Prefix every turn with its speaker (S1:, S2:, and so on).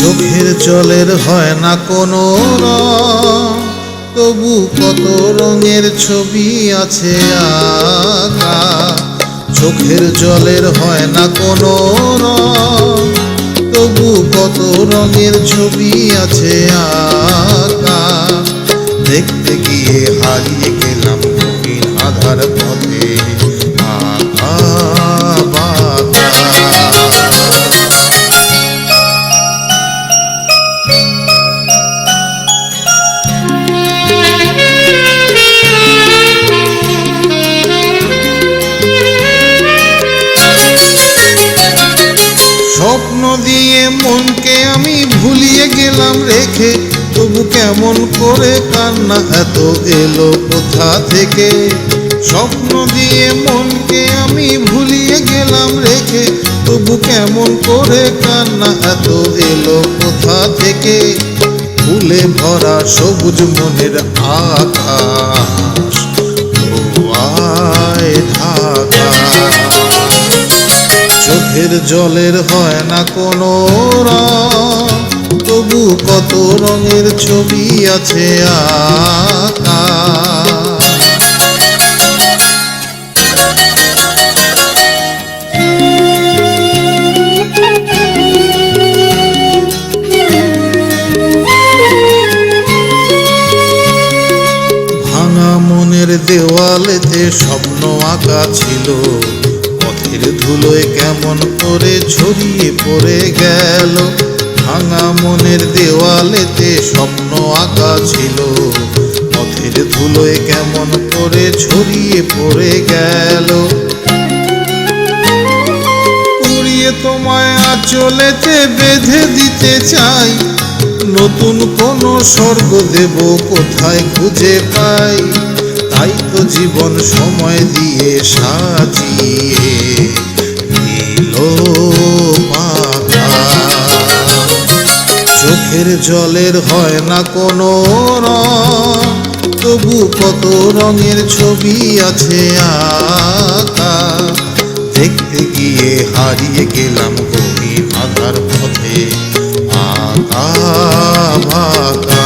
S1: চোখের জলের হয় না কোনো রং, তবু কত রঙের ছবি আছে আঁকা। চোখের জলের হয় না কোনো রং, তবু কত রঙের ছবি আছে আঁকা। দেখতে গিয়ে হারিয়ে গেলাম রঙিন আধার পথে আঁকা বাঁকা। স্বপ্ন দিয়ে মনকে আমি ভুলিয়ে গেলাম রেখে, তবু কেমন করে কান্না এত এলো কোথা থেকে। স্বপ্ন দিয়ে মনকে আমি ভুলিয়ে গেলাম রেখে, তবু কেমন করে কান্না এত এলো কোথা থেকে। ফুলে ভরা সবুজ মনের আকাশ ধোঁয়ায় ঢাকা। চোখের জলের হয় না কোনো রং, তবু কত রঙের ছবি আছে আঁকা। ভাঙা মনের দেওয়ালেতে স্বপ্ন আঁকা ছিল, পথের ধুলোয় কেমন করে ছড়িয়ে পড়ে গেল। ভাঙা মনের দেওয়ালেতে স্বপ্ন আঁকা ছিল, পথের ধুলোয় কেমন করে ছড়িয়ে পড়ে গেল। উড়িয়ে তোমায় আঁচলেতে বেঁধে দিতে চাই, নতুন কোনো স্বর্গ দেব কোথায় খুঁজে পাই। তাই তো জীবন সময় দিয়ে সাজিয়ে দিল পাকা। চোখের জলের হয় না কোনো রং, তবু কত রঙের ছবি আছে আঁকা। দেখতে গিয়ে হারিয়ে গেলাম গভীর আধার পথে আঁকা বাঁকা।